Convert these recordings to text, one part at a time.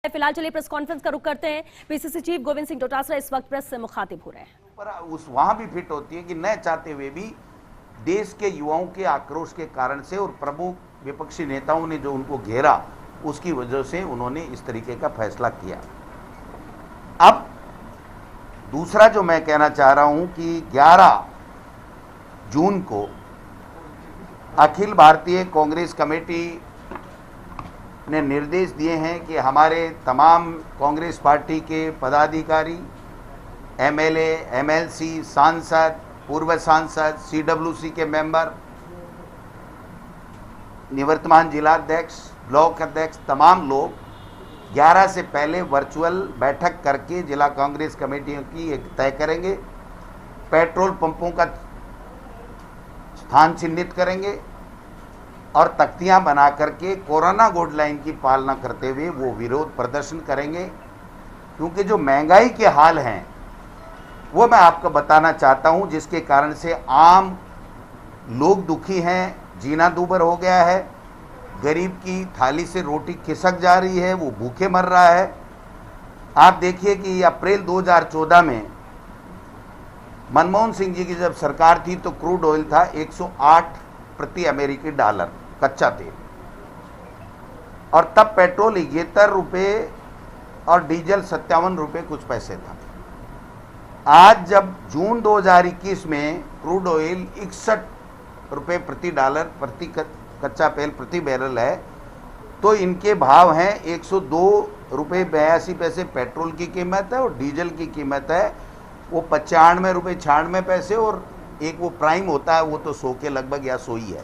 फिलहाल चलिए press conference का रुख करते हैं। पीसीसी चीफ गोविंद सिंह डोटासरा इस वक्त प्रेस से मुखातिब हो रहे हैं। पर उस वहां भी फिट होती है कि न चाहते हुए भी देश के युवाओं के आक्रोश के कारण से और प्रमुख विपक्षी नेताओं ने जो उनको घेरा उसकी वजह से उन्होंने इस तरीके का फैसला किया। अब दूसरा जो मैं कहना चाह रहा हूं कि 11 जून को अखिल भारतीय कांग्रेस कमेटी ने निर्देश दिए हैं कि हमारे तमाम कांग्रेस पार्टी के पदाधिकारी, एमएलए, एमएलसी, सांसद, पूर्व सांसद, सीडब्ल्यूसी के मेंबर, निवर्तमान जिलाध्यक्ष, ब्लॉक अध्यक्ष, तमाम लोग 11 से पहले वर्चुअल बैठक करके जिला कांग्रेस कमेटियों की एक तय करेंगे। पेट्रोल पंपों का स्थान चिन्हित करेंगे और तख्तियां बना करके कोरोना गाइडलाइन की पालना करते हुए वो विरोध प्रदर्शन करेंगे। क्योंकि जो महंगाई के हाल हैं वो मैं आपको बताना चाहता हूं, जिसके कारण से आम लोग दुखी हैं, जीना दूभर हो गया है, गरीब की थाली से रोटी खिसक जा रही है, वो भूखे मर रहा है। आप देखिए कि अप्रैल 2014 में मनमोहन सिंह जी की जब सरकार थी तो क्रूड ऑयल था 108 प्रति अमेरिकी डॉलर कच्चा तेल, और तब पेट्रोल 71 रुपये और डीजल 57 रुपये कुछ पैसे था। आज जब जून 2021 में क्रूड ऑयल 61 रुपये प्रति डॉलर प्रति कच्चा तेल प्रति बैरल है, तो इनके भाव हैं 102 रुपये 82 पैसे पेट्रोल की कीमत है और डीजल की कीमत है वो 95 रुपये 96 पैसे, और एक वो प्राइम होता है वो तो 100 के लगभग या 100 ही है।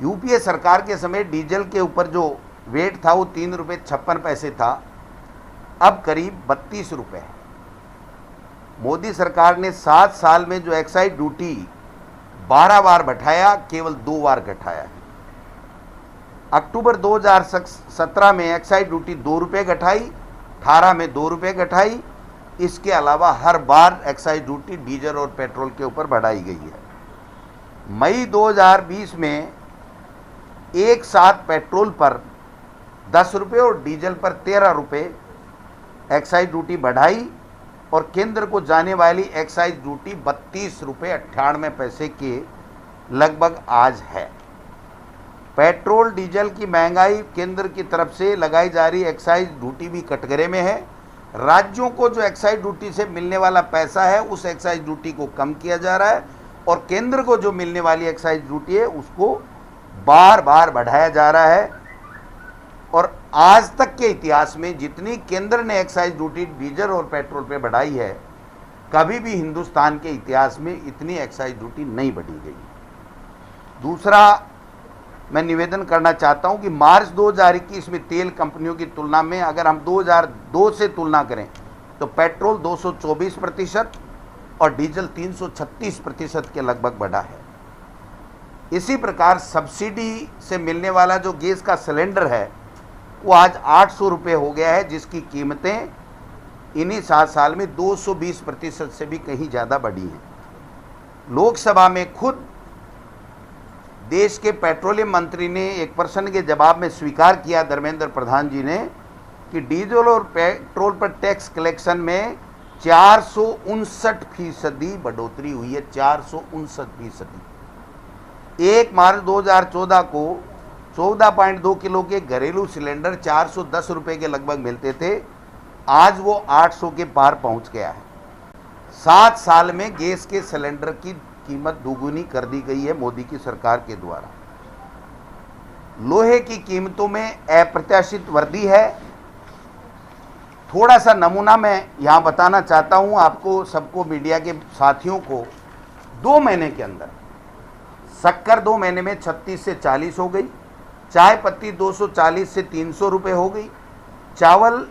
यूपीए सरकार के समय डीजल के ऊपर जो वेट था वो 3 रुपये 56 पैसे था, अब करीब 32 रुपये है। मोदी सरकार ने 7 साल में जो एक्साइज ड्यूटी 12 बार बढ़ाया, केवल 2 बार घटाया है। अक्टूबर 2017 में एक्साइज ड्यूटी 2 रुपये घटाई, 18 में 2 रुपये घटाई। इसके अलावा हर बार एक्साइज ड्यूटी डीजल और पेट्रोल के ऊपर बढ़ाई गई है। मई 2020 में एक साथ पेट्रोल पर 10 रुपये और डीजल पर 13 रुपये एक्साइज ड्यूटी बढ़ाई, और केंद्र को जाने वाली एक्साइज ड्यूटी 32 रुपये 98 पैसे के लगभग आज है। पेट्रोल डीजल की महंगाई केंद्र की तरफ से लगाई जा रही एक्साइज ड्यूटी भी कटघरे में है। राज्यों को जो एक्साइज ड्यूटी से मिलने वाला पैसा है उस एक्साइज ड्यूटी को कम किया जा रहा है, और केंद्र को जो मिलने वाली एक्साइज ड्यूटी है उसको बार बार बढ़ाया जा रहा है। और आज तक के इतिहास में जितनी केंद्र ने एक्साइज ड्यूटी डीजल और पेट्रोल पे बढ़ाई है, कभी भी हिंदुस्तान के इतिहास में इतनी एक्साइज ड्यूटी नहीं बढ़ी गई। दूसरा मैं निवेदन करना चाहता हूं कि मार्च 2021 में तेल कंपनियों की तुलना में अगर हम 2002 से तुलना करें तो पेट्रोल 224% और डीजल 336% के लगभग बढ़ा है। इसी प्रकार सब्सिडी से मिलने वाला जो गैस का सिलेंडर है वो आज 800 रुपये हो गया है, जिसकी कीमतें इन्हीं 7 साल में 220% से भी कहीं ज़्यादा बढ़ी हैं। लोकसभा में खुद देश के पेट्रोलियम मंत्री ने एक प्रश्न के जवाब में स्वीकार किया, धर्मेंद्र प्रधान जी ने, कि डीजल और पेट्रोल पर टैक्स कलेक्शन में 459% बढ़ोतरी हुई है। 459%। 1 मार्च 2014 को 14.2 किलो के घरेलू सिलेंडर 410 रुपये के लगभग मिलते थे, आज वो 800 के पार पहुंच गया है। 7 साल में गैस के सिलेंडर की कीमत दोगुनी कर दी गई है मोदी की सरकार के द्वारा। लोहे की कीमतों में अप्रत्याशित वृद्धि है। थोड़ा सा नमूना मैं यहां बताना चाहता हूं आपको, सबको, मीडिया के साथियों को। 2 महीने के अंदर शक्कर 2 महीने में 36 से 40 हो गई, चाय पत्ती 240 से 300 रुपये हो गई, चावल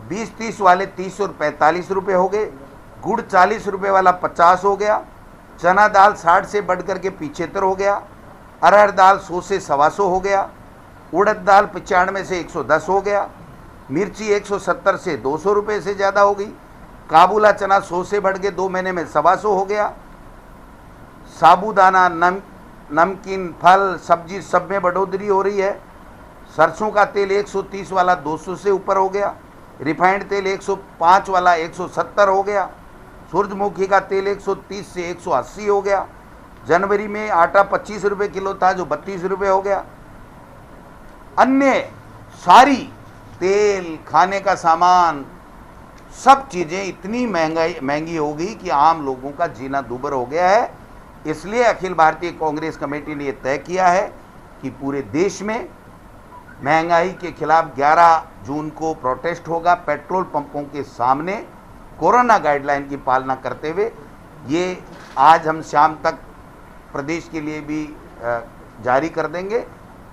20-30 वाले 30 और 45 रुपये हो गए, गुड़ 40 रुपये वाला 50 हो गया, चना दाल 60 से बढ़ कर के 75 हो गया, अरहर दाल 100 से 125 हो गया, उड़द दाल 95 से 110 हो गया, मिर्ची 170 से 200 रुपये से ज़्यादा हो गई, काबुला चना 100 से बढ़ के 2 महीने में 125 हो गया, साबूदाना, नमकीन, फल, सब्जी सब में बढ़ोतरी हो रही है। सरसों का तेल 130 वाला 200 से ऊपर हो गया, रिफाइंड तेल 105 वाला 170 हो गया, सूरजमुखी का तेल 130 से 180 हो गया। जनवरी में आटा 25 रुपये किलो था जो 32 रुपये हो गया। अन्य सारी तेल, खाने का सामान, सब चीज़ें इतनी महंगी हो गई कि आम लोगों का जीना दूभर हो गया है। इसलिए अखिल भारतीय कांग्रेस कमेटी ने यह तय किया है कि पूरे देश में महंगाई के खिलाफ 11 जून को प्रोटेस्ट होगा, पेट्रोल पंपों के सामने कोरोना गाइडलाइन की पालना करते हुए। ये आज हम शाम तक प्रदेश के लिए भी जारी कर देंगे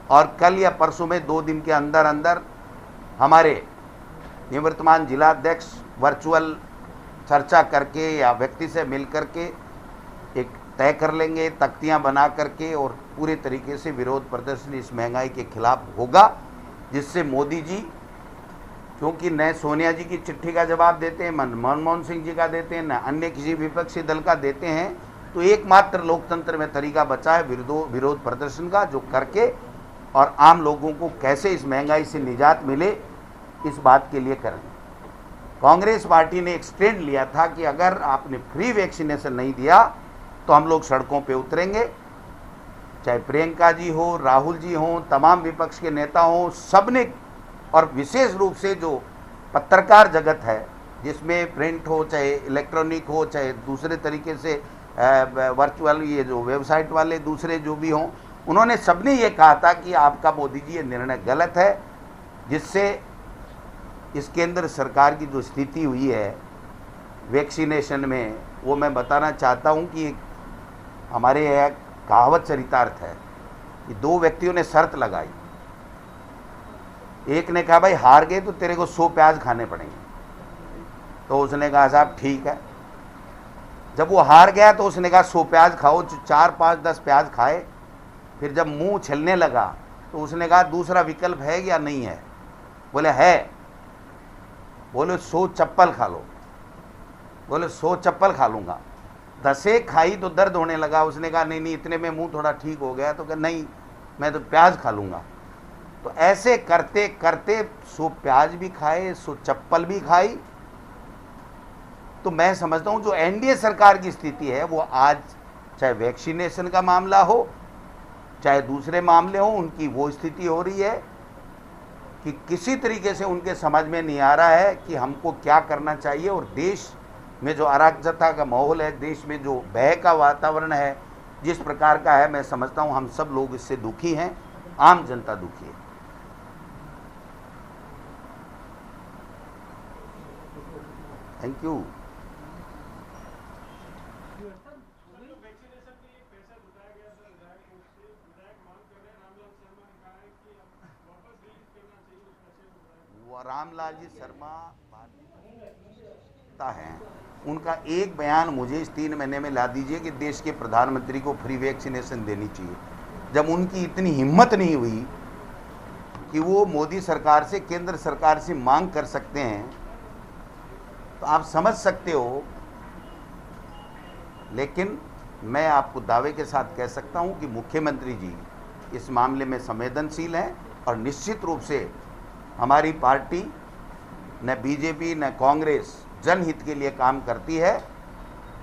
और कल या परसों में 2 दिन के अंदर अंदर हमारे निवर्तमान जिलाध्यक्ष वर्चुअल चर्चा करके या व्यक्ति से मिल करके एक तय कर लेंगे, तख्तियां बना करके, और पूरे तरीके से विरोध प्रदर्शन इस महंगाई के खिलाफ होगा, जिससे मोदी जी, क्योंकि न सोनिया जी की चिट्ठी का जवाब देते हैं, मनमोहन सिंह जी का देते हैं, न अन्य किसी विपक्षी दल का देते हैं, तो एकमात्र लोकतंत्र में तरीका बचा है विरोध प्रदर्शन का, जो करके और आम लोगों को कैसे इस महंगाई से निजात मिले इस बात के लिए करें। कांग्रेस पार्टी ने एक स्टैंड लिया था कि अगर आपने फ्री वैक्सीनेशन नहीं दिया तो हम लोग सड़कों पे उतरेंगे। चाहे प्रियंका जी हो, राहुल जी हो, तमाम विपक्ष के नेता हो, सबने, और विशेष रूप से जो पत्रकार जगत है, जिसमें प्रिंट हो, चाहे इलेक्ट्रॉनिक हो, चाहे दूसरे तरीके से वर्चुअल, ये जो वेबसाइट वाले दूसरे जो भी हों, उन्होंने सबने ये कहा था कि आपका मोदी जी ये निर्णय गलत है, जिससे इस केंद्र सरकार की जो स्थिति हुई है वैक्सीनेशन में, वो मैं बताना चाहता हूँ कि हमारे एक कहावत चरितार्थ है कि 2 व्यक्तियों ने शर्त लगाई। एक ने कहा भाई हार गए तो तेरे को 100 प्याज खाने पड़ेंगे, तो उसने कहा साहब ठीक है। जब वो हार गया तो उसने कहा 100 प्याज खाओ, 4, 5, 10 प्याज खाए। फिर जब मुंह छिलने लगा तो उसने कहा दूसरा विकल्प है या नहीं है? बोले है। बोले 100 चप्पल खा लो। बोले 100 चप्पल खा लूँगा। 10 खाई तो दर्द होने लगा। उसने कहा नहीं नहीं, इतने में मुंह थोड़ा ठीक हो गया। तो कहा नहीं, मैं तो प्याज खा लूँगा। तो ऐसे करते करते 100 प्याज भी खाए, 100 चप्पल भी खाई। तो मैं समझता हूँ जो एनडीए सरकार की स्थिति है वो आज, चाहे वैक्सीनेशन का मामला हो, चाहे दूसरे मामले हो, उनकी वो स्थिति हो रही है कि किसी तरीके से उनके समझ में नहीं आ रहा है कि हमको क्या करना चाहिए। और देश में जो अराजकता का माहौल है, देश में जो भय का वातावरण है जिस प्रकार का है, मैं समझता हूँ हम सब लोग इससे दुखी हैं, आम जनता दुखी है। Thank you. रामलाल जी शर्मा हैं, उनका एक बयान मुझे इस 3 महीने में ला दीजिए कि देश के प्रधानमंत्री को फ्री वैक्सीनेशन देनी चाहिए। जब उनकी इतनी हिम्मत नहीं हुई कि वो मोदी सरकार से, केंद्र सरकार से मांग कर सकते हैं, तो आप समझ सकते हो। लेकिन मैं आपको दावे के साथ कह सकता हूं कि मुख्यमंत्री जी इस मामले में संवेदनशील हैं और निश्चित रूप से हमारी पार्टी, न बीजेपी न कांग्रेस, जनहित के लिए काम करती है।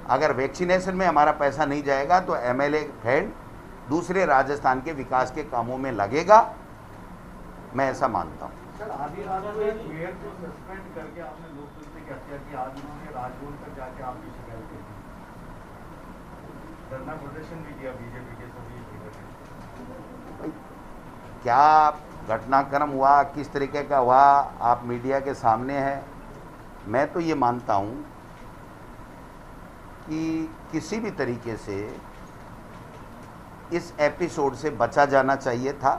अगर वैक्सीनेशन में हमारा पैसा नहीं जाएगा तो एमएलए फंड दूसरे राजस्थान के विकास के कामों में लगेगा, मैं ऐसा मानता हूँ। सर, आधी रात को एक मेयर को सस्पेंड करके आपने लोकतंत्र की हत्या की। आज उन्होंने राजभवन पर जाके आपकी शिकायत की, धरना प्रदर्शन भी किया बीजेपी के सभी लीडर। क्या घटनाक्रम हुआ, किस तरीके का हुआ, आप मीडिया के सामने है। मैं तो ये मानता हूँ कि किसी भी तरीके से इस एपिसोड से बचा जाना चाहिए था,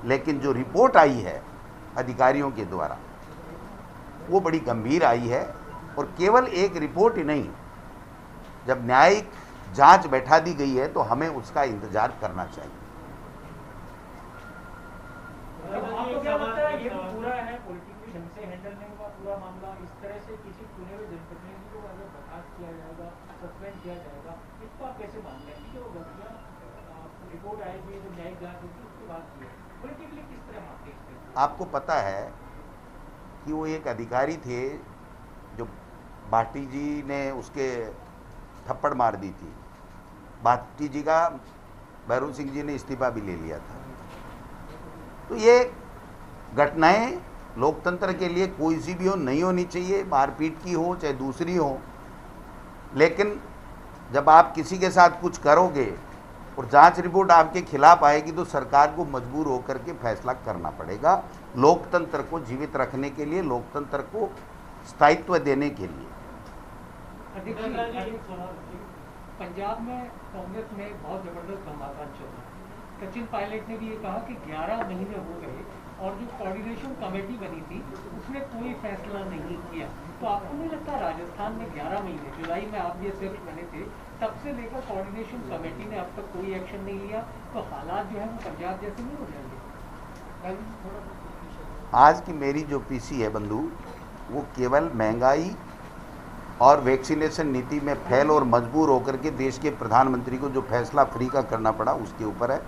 लेकिन जो रिपोर्ट आई है अधिकारियों के द्वारा वो बड़ी गंभीर आई है। और केवल एक रिपोर्ट ही नहीं, जब न्यायिक जांच बैठा दी गई है तो हमें उसका इंतजार करना चाहिए। आपको क्या लगता है ये पूरा है पॉलिटिकली ढंग से हैंडल नहीं हुआ पूरा मामला? इस तरह से किसी चुने हुए जनप्रतिनिधि को अगर बर्खास्त किया जाएगा, सस्पेंड किया जाएगा, इसको आप कैसे मान लें कि जो गलतियां रिपोर्ट आएगी, जो न्यायिक जांच होगी उसके बाद की है? पॉलिटिकली किस तरह मापते हैं इसको? आपको पता है कि वो एक अधिकारी थे जो भाटी जी ने उसके थप्पड़ मार दी थी। भाटी जी का भैरू सिंह जी ने इस्तीफा भी ले लिया था। तो ये घटनाएं लोकतंत्र के लिए कोई सी भी हो, नहीं होनी चाहिए, मारपीट की हो चाहे दूसरी हो। लेकिन जब आप किसी के साथ कुछ करोगे और जांच रिपोर्ट आपके खिलाफ आएगी तो सरकार को मजबूर होकर के फैसला करना पड़ेगा, लोकतंत्र को जीवित रखने के लिए, लोकतंत्र को स्थायित्व देने के लिए। अध्यक्ष जी, पंजाब में कांग्रेस में बहुत जबरदस्त घमासान चल रहा है। सचिन पायलट ने भी ये कहा कि 11 महीने हो गए और जो कोऑर्डिनेशन कमेटी बनी थी उसने कोई फैसला नहीं किया। तो आपको नहीं लगता राजस्थान में 11 महीने, जुलाई में आप ये सिर्फ बने थे, तब से लेकर कोऑर्डिनेशन कमेटी ने अब तक कोई एक्शन नहीं लिया, तो हालात जो है वो पंजाब जैसे नहीं हो जाएंगे? आज की मेरी जो पीसी है बंधु, वो केवल महंगाई और वैक्सीनेशन नीति में फैल और मजबूर होकर के देश के प्रधानमंत्री को जो फैसला फ्री का करना पड़ा उसके ऊपर है।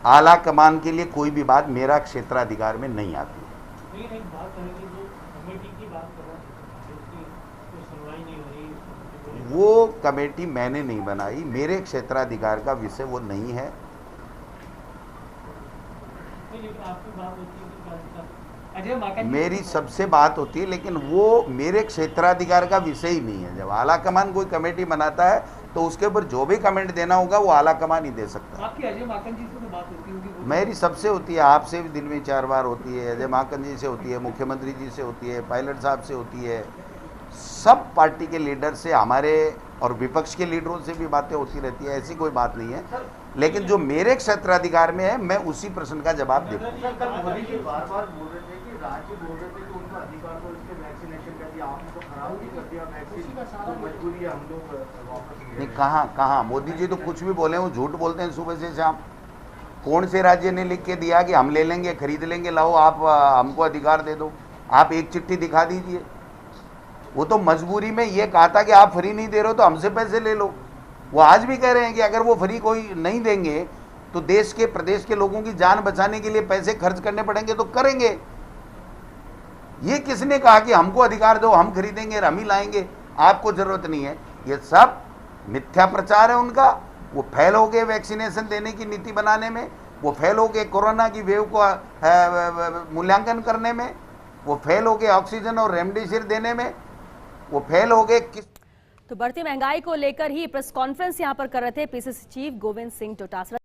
आला कमान के लिए कोई भी बात मेरा क्षेत्राधिकार में नहीं आती। लेकिन एक बात करेंगे, जो कमेटी की बात कर रहा है उसकी कोई सुनवाई नहीं हो रही, वो कमेटी मैंने नहीं बनाई, मेरे क्षेत्राधिकार का विषय वो नहीं है। लेकिन आपकी बात होती है अजय माकन जी, मेरी सबसे बात होती है, लेकिन वो मेरे क्षेत्राधिकार का विषय ही नहीं है। जब आला कमान कोई कमेटी बनाता है तो उसके ऊपर जो भी कमेंट देना होगा वो आला कमान ही दे सकता है। आपकी अजय माकन जी से तो बात होती होगी? मेरी सबसे होती है, आपसे भी दिन में 4 बार होती है, अजय माकन जी से होती है, मुख्यमंत्री जी से होती है, पायलट साहब से होती है, सब पार्टी के लीडर से, हमारे और विपक्ष के लीडरों से भी बातें होती रहती है, ऐसी कोई बात नहीं है। लेकिन जो मेरे क्षेत्राधिकार में है मैं उसी प्रश्न का जवाब देता हूँ। सर, कल मोदी जी बार-बार बोल रहे थे कि राज्य बोल रहे थे कि उनका अधिकार तो इसके वैक्सीनेशन कर दिया, आपने तो खराब भी कर दिया वैक्सीन, तो मजबूरी है हम लोग वापस ले नहीं, कहाँ मोदी जी तो कुछ भी बोले, वो झूठ बोलते हैं सुबह से शाम। कौन से राज्य ने लिख के दिया कि हम ले लेंगे, खरीद लेंगे, लाओ आप हमको अधिकार दे दो? आप एक चिट्ठी दिखा दीजिए। वो तो मजबूरी में ये कहा था कि आप फ्री नहीं दे रहे हो तो हमसे पैसे ले लो। वो आज भी कह रहे हैं कि अगर वो फ्री कोई नहीं देंगे तो देश के, प्रदेश के लोगों की जान बचाने के लिए पैसे खर्च करने पड़ेंगे तो करेंगे। ये किसने कहा कि हमको अधिकार दो, हम खरीदेंगे और हम ही लाएंगे, आपको जरूरत नहीं है? ये सब मिथ्या प्रचार है उनका। वो फेल हो गए वैक्सीनेशन देने की नीति बनाने में, वो फेल हो गए कोरोना की वेव को मूल्यांकन करने में, वो फेल हो गए ऑक्सीजन और रेमडेसिविर देने में, वो फेल हो गए तो बढ़ती महंगाई को लेकर ही प्रेस कॉन्फ्रेंस यहां पर कर रहे थे पीसीसी चीफ गोविंद सिंह डोटासरा।